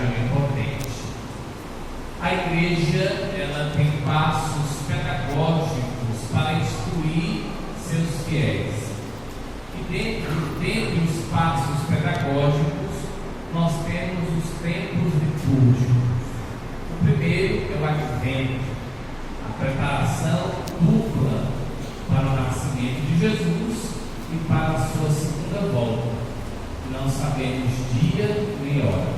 onipotente. A igreja, ela tem passos pedagógicos para instruir seus fiéis. E dentre os passos pedagógicos, nós temos os tempos litúrgicos. O primeiro é o advento, a preparação dupla para o nascimento de Jesus e para a sua segunda volta. Não sabemos dia nem hora.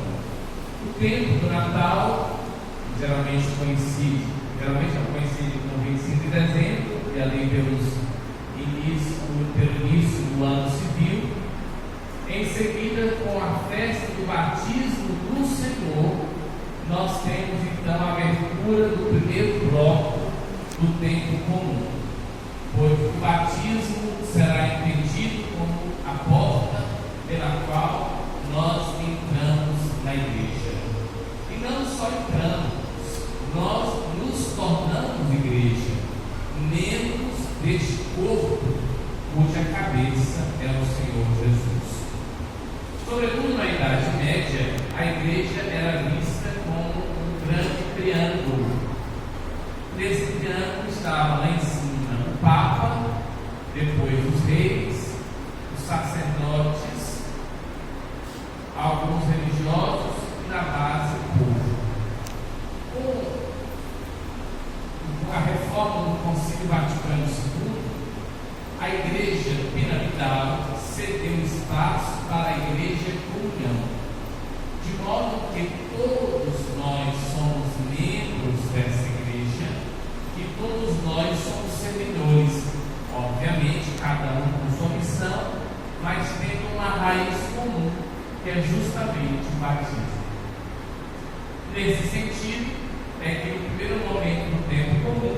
O tempo do Natal, geralmente é conhecido como 25 de dezembro, e ali pelo início do ano civil. Em seguida, com a festa do batismo do Senhor, nós temos então a abertura do primeiro bloco do tempo comum, pois o batismo será entendido como a porta pela qual nós entramos na igreja. E não só entramos, nós nos tornamos igreja, membros deste corpo cuja cabeça é o Senhor Jesus. Sobretudo na Idade Média, a igreja era vista como um grande triângulo. Nesse triângulo estava lá em cima o Papa, depois os reis, os sacerdotes, alguns religiosos e na base o povo. Com a reforma do Concílio Vaticano II, a igreja piramidal cedeu espaço para a igreja comunhão, de modo que todos nós somos membros dessa igreja e todos nós somos servidores, obviamente cada um com sua missão, mas tendo uma raiz comum, que é justamente o batismo. Nesse sentido, é que no primeiro momento do tempo comum,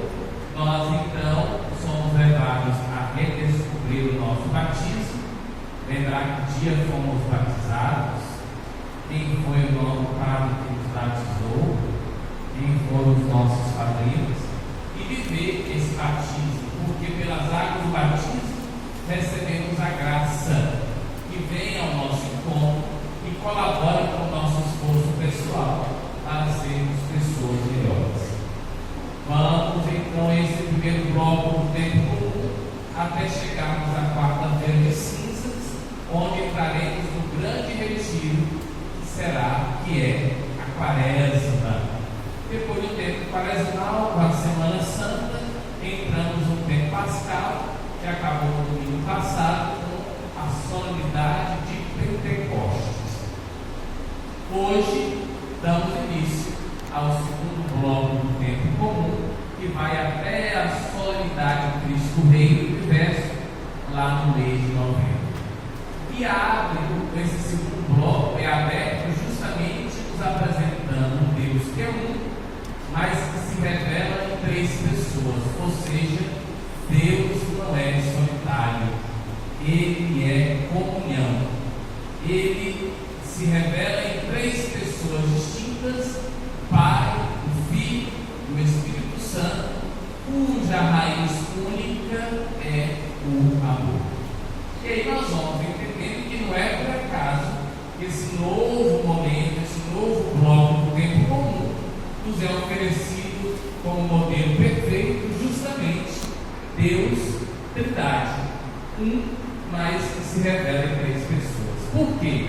nós então somos levados a redescobrir o nosso batismo, lembrar que dia fomos batizados, quem foi o nosso padre que nos batizou, quem foram os nossos padrinhos, e viver esse batismo, porque pelas águas do batismo recebemos a graça que vem ao nosso encontro e colabora com o nosso esforço pessoal para sermos pessoas melhores. Vamos então a esse primeiro bloco do tempo comum até chegarmos à quarta-feira de cinzas, onde entraremos no grande retiro que é a quaresma. Depois do tempo quaresmal, com a Semana Santa, entramos no tempo pascal, que acabou no domingo passado com a solenidade de Pentecostes. Hoje damos início ao segundo bloco do tempo comum, que vai até a solenidade de Cristo Rei do Universo, lá no mês de novembro. E abre, esse segundo bloco é aberto justamente nos apresentando um Deus que é um, mas que se revela em três pessoas, ou seja, Deus não é solitário, Ele é comunhão. Ele se revela em três pessoas distintas: Pai, o Filho e o Espírito Santo, cuja raiz única é o amor. E aí nós vamos entendendo que não é por acaso que esse novo momento, esse novo bloco do tempo comum nos é oferecido como modelo perfeito, justamente Deus, Trindade, um, mas que se revela em três pessoas. Por quê?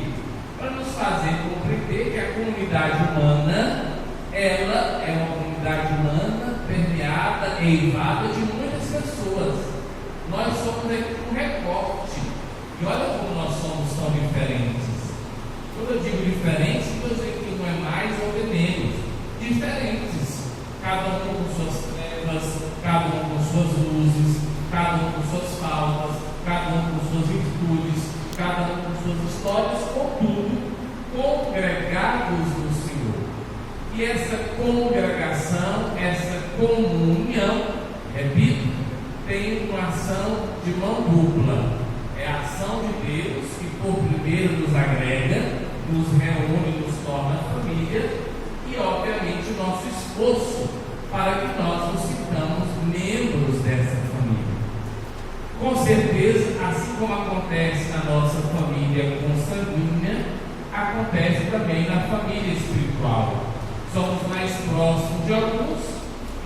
Para nos fazer compreender que a comunidade humana, ela é uma comunidade humana permeada, eivada de muitas pessoas. Nós somos um recorte. E olha como nós somos tão diferentes. Quando eu digo diferentes, não estou dizendo que não é mais ou menos. Diferentes. Cada um com suas trevas, cada um com suas luzes, cada um com suas faltas, cada um com suas virtudes, cada um com suas histórias, contudo, congregados no Senhor. E essa congregação, essa comunhão, repito, tem uma ação de mão dupla. É a ação de Deus que por primeiro nos agrega, nos reúne, nos torna família, e obviamente o nosso esforço para que nós nos sintamos membros dessa família. Com certeza, como acontece na nossa família consanguínea, acontece também na família espiritual. Somos mais próximos de alguns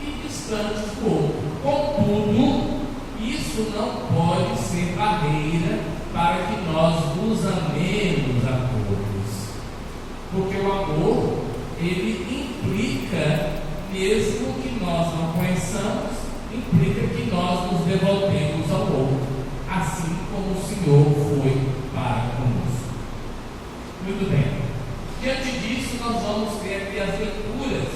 e distantes do outro. Contudo, isso não pode ser barreira para que nós nos amemos a todos. Porque o amor, ele implica, mesmo que nós não conheçamos, implica que nós nos devolvemos ao outro, assim como o Senhor foi para conosco. Muito bem. Diante disso, nós vamos ter aqui as leituras,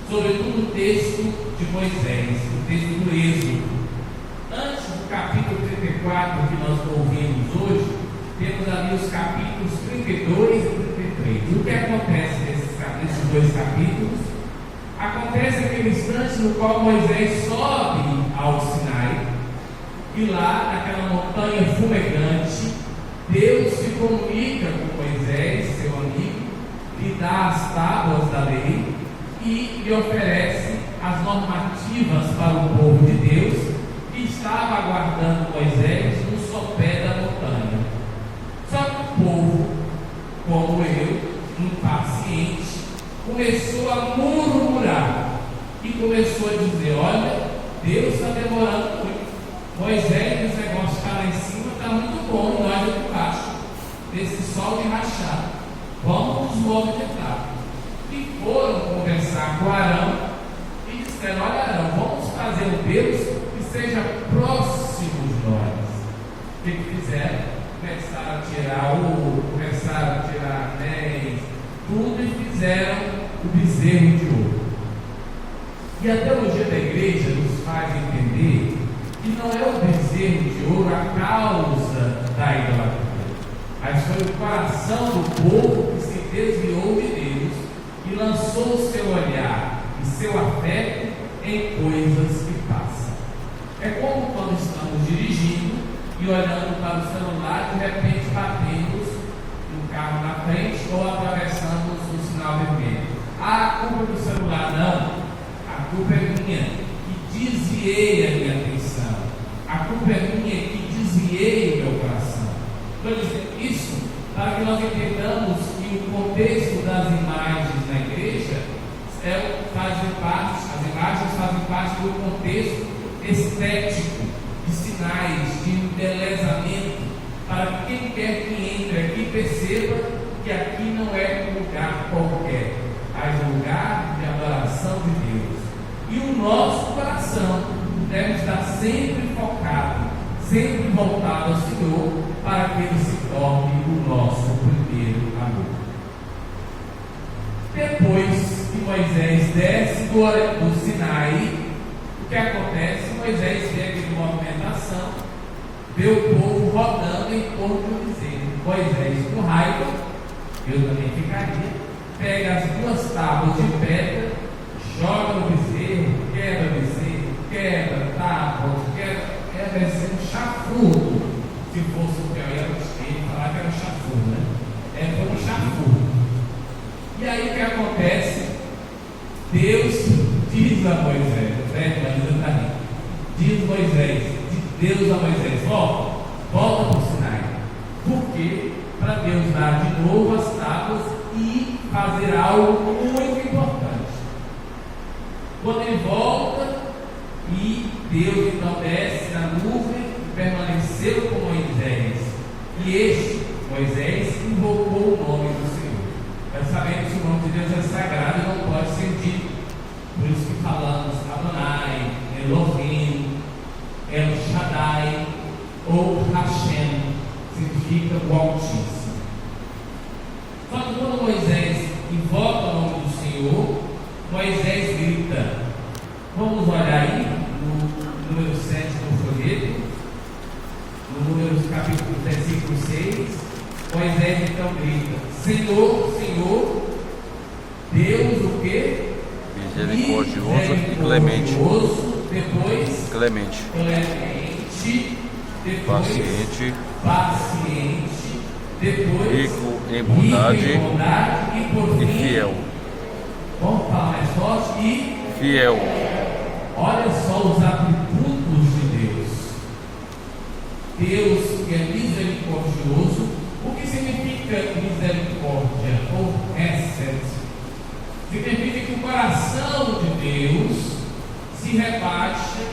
sobretudo o texto de Moisés, o texto do Êxodo. Antes do capítulo 34 que nós ouvimos hoje, temos ali os capítulos 32 e 33. O que acontece nesses dois capítulos? Acontece aquele instante no qual Moisés sobe ao Sinai, e lá, naquela montanha fumegante, Deus se comunica com Moisés, seu amigo, lhe dá as tábuas da lei e lhe oferece as normativas para o povo de Deus, que estava aguardando Moisés no sopé da montanha. Só que o povo, como eu, impaciente, começou a murmurar e começou a dizer: olha, Deus está demorando muito. Moisés, esse negócio está lá em cima, está muito bom, nós aqui embaixo, desse sol de rachado, vamos nos movimentar. E foram conversar com Arão e disseram: olha, Arão, vamos fazer um Deus que seja próximo de nós. O que fizeram? Começaram a tirar anéis, tudo, e fizeram o bezerro de ouro. E a teologia da igreja nos faz entender que não é o bezerro de ouro a causa da idolatria, mas foi o coração do povo que se desviou de Deus e lançou o seu olhar e seu afeto em coisas que passam. É como quando estamos dirigindo e olhando para o celular, de repente batemos no carro na frente ou atravessamos o sinal vermelho. A culpa do celular não, a culpa é minha, que desviei a minha atenção, a culpa é minha, que desviei o meu coração. Estou dizendo isso para que nós entendamos que o contexto das imagens na igreja as imagens fazem parte do contexto estético, de sinais, de embelezamento, para que quem quer que entre aqui perceba que aqui não é um lugar qualquer, mas um lugar de adoração de Deus. E o nosso coração deve estar sempre focado, sempre voltado ao Senhor, para que Ele se torne o nosso primeiro amor. Depois que Moisés desce do Sinai, o que acontece? Moisés vê aquela movimentação, vê o povo rodando em torno do bezerro. Moisés, com raiva, eu também ficaria, pega as duas tábuas de pedra, joga no bezerro, quebra tábuas, deve ser um chafurdo. Se fosse o que eu ia falar que era um chafurdo, né? Foi um chafurdo. E aí o que acontece? Deus diz a Moisés, Deus a Moisés, volta para o Sinai. Por quê? Para Deus dar de novo as tábuas e fazer algo muito importante. Quando ele volta, e Deus então desce na nuvem e permaneceu com Moisés, e Moisés, invocou o nome do Senhor. Nós sabemos que o nome de Deus é sagrado e não pode ser dito. Por isso que falamos Adonai, Elohim, El Shaddai ou Hashem, significa o Altíssimo. Só que quando Moisés invoca o nome do Senhor, Moisés grita. Vamos olhar aí no número 7 do folheto, no número capítulo versículo 6. Moisés então grita: Senhor, Senhor, Deus o quê? Misericordioso e clemente. Depois clemente, depois paciente, depois rico em bondade e por fim fiel. Vamos falar mais forte. E fiel. Olha só os atributos de Deus. Deus que é misericordioso. O que significa misericórdia ou essence? ação de Deus se rebaixa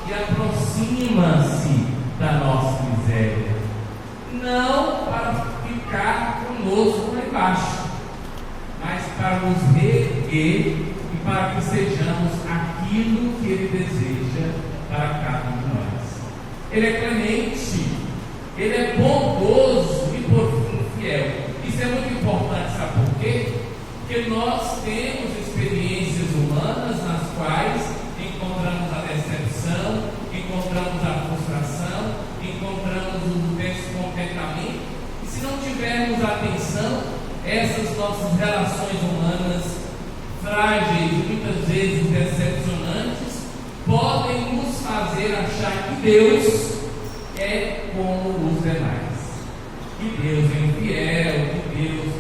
e aproxima-se da nossa miséria, não para ficar conosco lá embaixo, mas para nos reerguer e para que sejamos aquilo que Ele deseja para cada um de nós. Ele é clemente, Ele é bondoso e por fim fiel. Isso é muito importante, sabe por quê? Porque nós temos experiências humanas nas quais encontramos a decepção, encontramos a frustração, encontramos o descontentamento. E se não tivermos atenção, essas nossas relações humanas frágeis e muitas vezes decepcionantes podem nos fazer achar que Deus é como os demais, que Deus é infiel, que Deus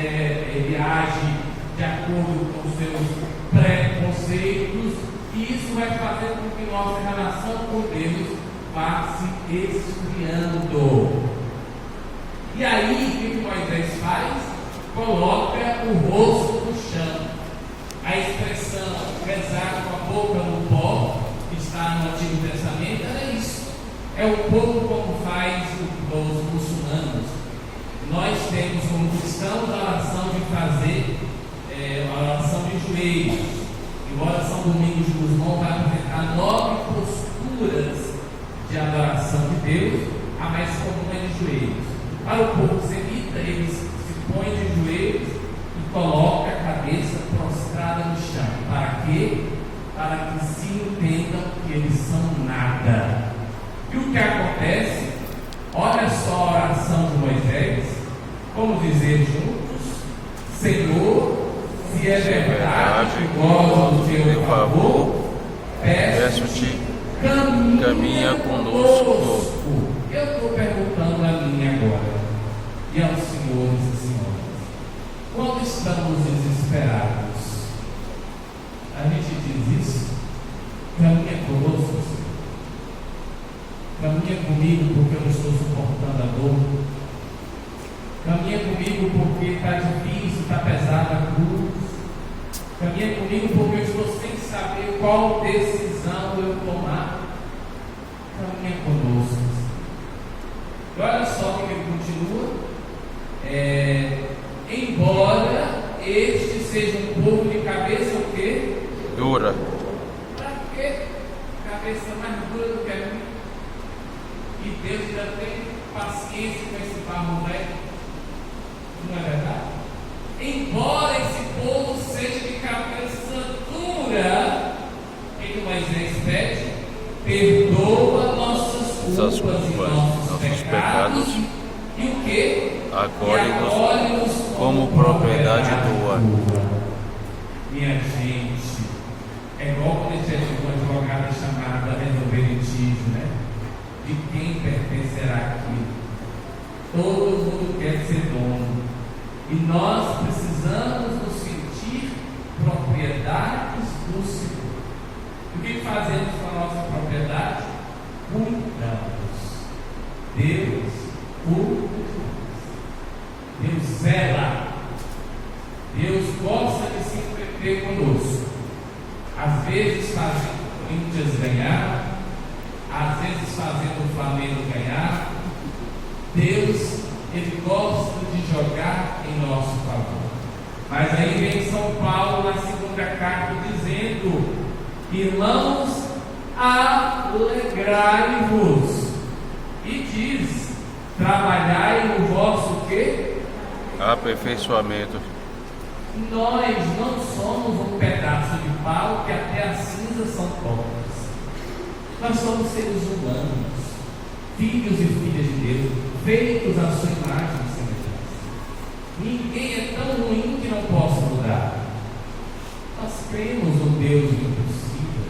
ele age de acordo com os seus preconceitos, e isso vai fazer com que nossa relação com Deus vá se esfriando. E aí, o que Moisés faz? Coloca o rosto no chão. A expressão rezar com a boca no pó, que está no Antigo Testamento, era isso. É um pouco como faz os muçulmanos. Nós temos como cristãos a oração de fazer a oração de joelhos. E a oração do Domingo de Guzmão vai apresentar 9 posturas de adoração de Deus, a mais comum é de joelhos. Para o povo semita, eles se põem de joelhos e colocam a cabeça prostrada no chão. Para quê? Para que se entendam que eles são nada. E o que acontece? Olha só a oração de Moisés. Vamos dizer juntos: Senhor, se é verdade que gozo do teu favor, peço-te, caminha conosco. Eu estou perguntando a mim agora e aos senhores e senhoras: quando estamos desesperados, a gente diz isso? Caminha conosco, Senhor. Caminha comigo porque eu não estou suportando a dor. Caminha comigo porque está difícil, está pesada a cruz. Caminha comigo porque eu estou sem saber qual decisão eu tomar. Caminha conosco. E olha só o que ele continua. Embora este seja um povo de cabeça o quê? Dura. Para quê? Cabeça mais dura do que a minha. E Deus já tem paciência com esse barro velho. Não é verdade? Embora esse povo seja de cabeça dura, o que Moisés pede? Perdoa nossas culpas e nossos pecados. E o que? Acolhe-nos como propriedade tua. Minha gente, é igual quando a gente é uma advogada chamada resolver litígio, né? De quem pertencerá aquilo? Todo mundo quer ser dono. E nós precisamos nos sentir propriedades do Senhor. O que fazemos com a nossa propriedade? Cuidamos. Deus cuida de nós. Deus zela. Deus gosta de se entreter conosco. Às vezes fazendo o Corinthians ganhar, às vezes fazendo o Flamengo ganhar. Deus, Ele gosta de jogar em nosso favor. Mas aí vem São Paulo na segunda carta dizendo: irmãos, alegrai-vos. E diz: trabalhai no vosso quê? Aperfeiçoamento. Nós não somos um pedaço de pau que até as cinzas são pobres. Nós somos seres humanos, filhos e filhas de Deus, feitos à sua imagem e semelhança. Ninguém é tão ruim que não possa mudar. Nós cremos no Deus do impossível,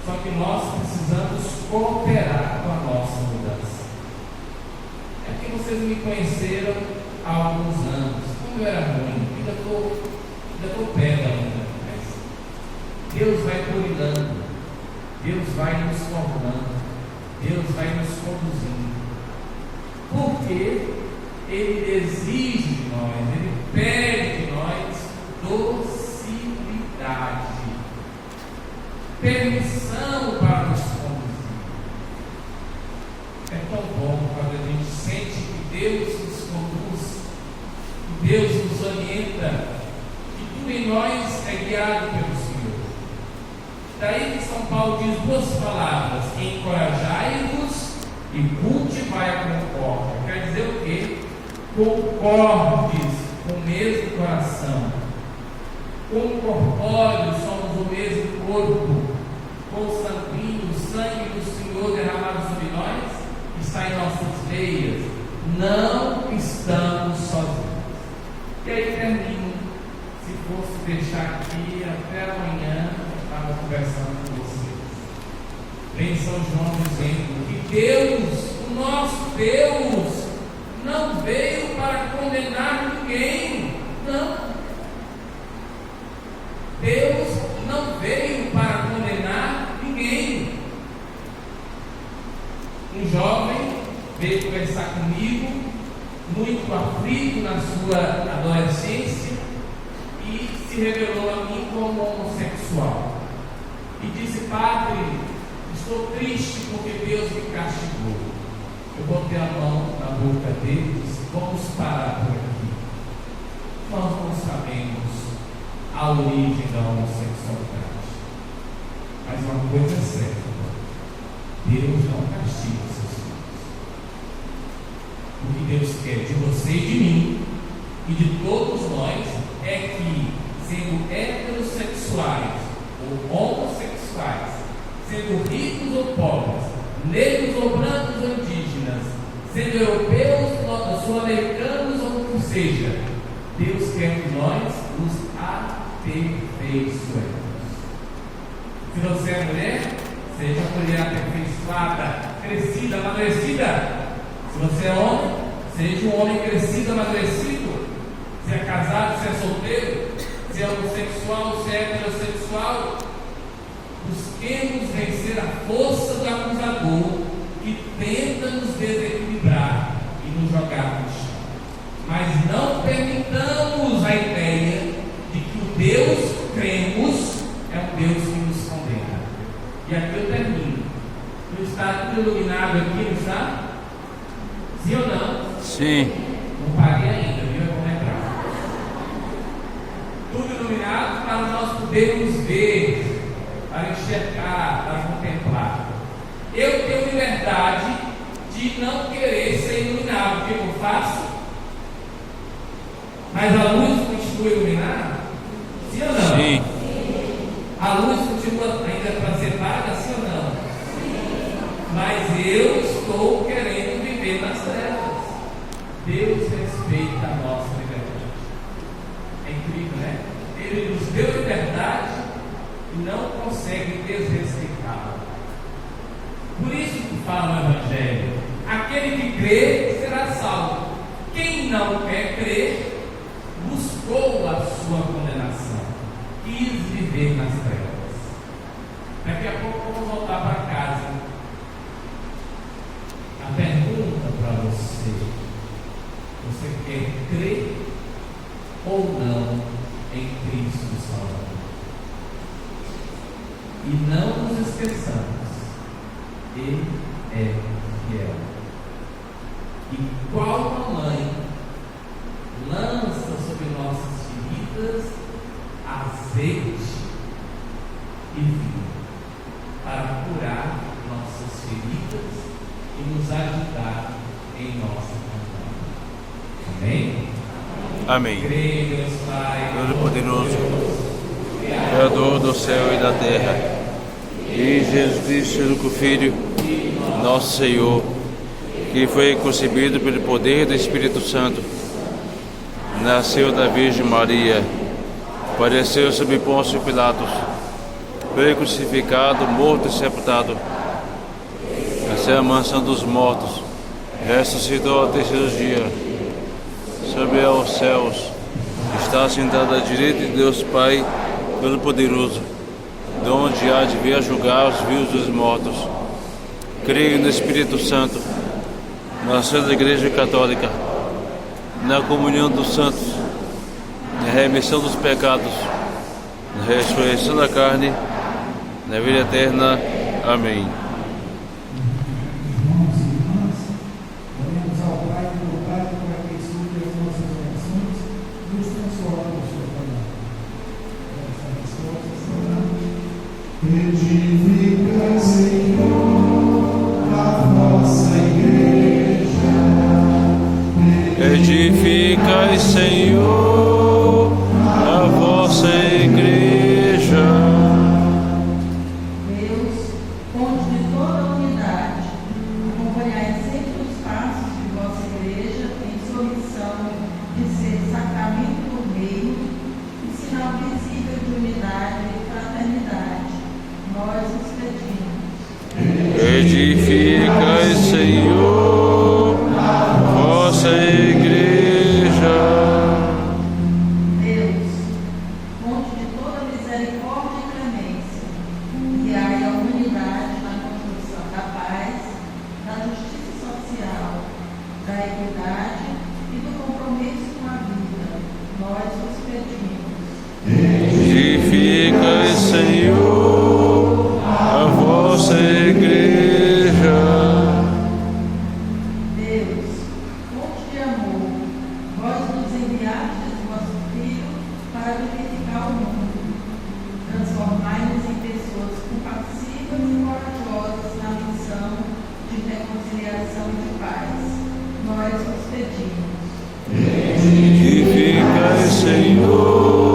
só que nós precisamos cooperar com a nossa mudança. É que vocês me conheceram há alguns anos, quando eu era ruim, ainda estou perto ainda, mas Deus vai cuidando, Deus vai nos formando, Deus vai nos conduzindo, porque Ele exige de nós, Ele pede de nós docilidade. permissão para nos conduzir. É tão bom quando a gente sente que Deus nos conduz, que Deus nos orienta, que tudo em nós é guiado pelo Senhor. Daí que São Paulo diz duas palavras: encorajai-vos e cultivai a concórdia. Quer dizer o quê? Concordes com o mesmo coração, concorpóreos, somos o mesmo corpo, com o sanguíneo, o sangue do Senhor derramado sobre nós, que está em nossas veias, não estamos sozinhos. E aí termino. Se fosse deixar aqui até amanhã, eu estava conversando com vocês. Vem São João dizendo que Deus, o nosso Deus, não veio para condenar ninguém. Não. Deus não veio para condenar ninguém. Um jovem veio conversar comigo, muito aflito na sua adolescência, e se revelou a mim como homossexual. E disse: padre, estou triste porque Deus me castigou. Eu botei a mão na boca dele e disse: vamos parar por aqui. Nós não sabemos a origem da homossexualidade, mas uma coisa é certa: Deus não castiga seus filhos. O que Deus quer de você e de mim e de todos nós é que, sendo heterossexuais ou homossexuais, sendo ricos ou pobres, negros ou brancos ou indígenas, sendo europeus ou sul-americanos ou o que seja, Deus quer que nós nos aperfeiçoemos. Se você é mulher, seja mulher aperfeiçoada, crescida, amadurecida. Se você é homem, seja um homem crescido, amadurecido. Se é casado, se é solteiro, se é homossexual, se é heterossexual, busquemos vencer a força do acusador que tenta nos desequilibrar e nos jogar no chão. Mas não permitamos a ideia de que o Deus que cremos é um Deus que nos condena. E aqui eu termino. Não está tudo iluminado aqui, não está? Sim ou não? Sim. Não paguei ainda, viu? Eu vou lembrar. Tudo iluminado para nós podermos ver, para enxergar, para contemplar. Eu tenho liberdade de não querer ser iluminado. O que eu faço? Mas a luz continua iluminada? Sim ou não? Sim. A luz continua ainda para ser paga? Sim ou não? Mas eu estou querendo viver nas trevas. Deus respeita a nossa liberdade. É incrível, né? Ele nos deu liberdade e não consegue desrespeitá-la. Por isso que fala no Evangelho: aquele que crê será salvo. Quem não quer crer buscou a sua condenação, quis viver nas trevas. Daqui a pouco vamos voltar para casa. A pergunta para você: você quer crer ou não em Cristo Salvador? E não nos esqueçamos, Ele é fiel. E qual mamãe lança sobre nossas feridas azeite e vinho para curar nossas feridas e nos ajudar em nossa campanha. Amém? Amém. Creio, Deus Pai, Todo-Poderoso, Criador do céu e da terra, e Jesus Cristo, seu único Filho, nosso Senhor, que foi concebido pelo poder do Espírito Santo, nasceu da Virgem Maria, padeceu sob Pôncio Pilatos, foi crucificado, morto e sepultado, desceu à mansão dos mortos, ressuscitou ao terceiro dia, subiu aos céus, está sentado à direita de Deus Pai Todo-Poderoso, de onde há de vir a julgar os vivos e os mortos. Creio no Espírito Santo, na Santa Igreja Católica, na comunhão dos santos, na remissão dos pecados, na ressurreição da carne na vida eterna. Amém. Irmãos e irmãs, oremos ao Pai para que escute as nossas orações e nos transforme na sua palavra. Edifica, Senhor, a vossa igreja. Edificai, Senhor, a vossa igreja. Deus, fonte de toda unidade, acompanhai sempre os passos de vossa igreja em sua missão de ser sacramento do reino e sinal visível de unidade e fraternidade. Nós os pedimos. Edificai, Senhor, a vossa igreja. Deus, fonte de toda misericórdia e clemência, guiai a humanidade na construção da paz, da justiça social, da equidade e do compromisso com a vida. Nós os pedimos. Edificai, Senhor, a vossa igreja. Deus, fonte de amor, vós nos enviastes vosso Filho para vivificar o mundo. Transformai-nos em pessoas compassivas e corajosas na missão de reconciliação e de paz. Nós os pedimos. Edificai, Senhor,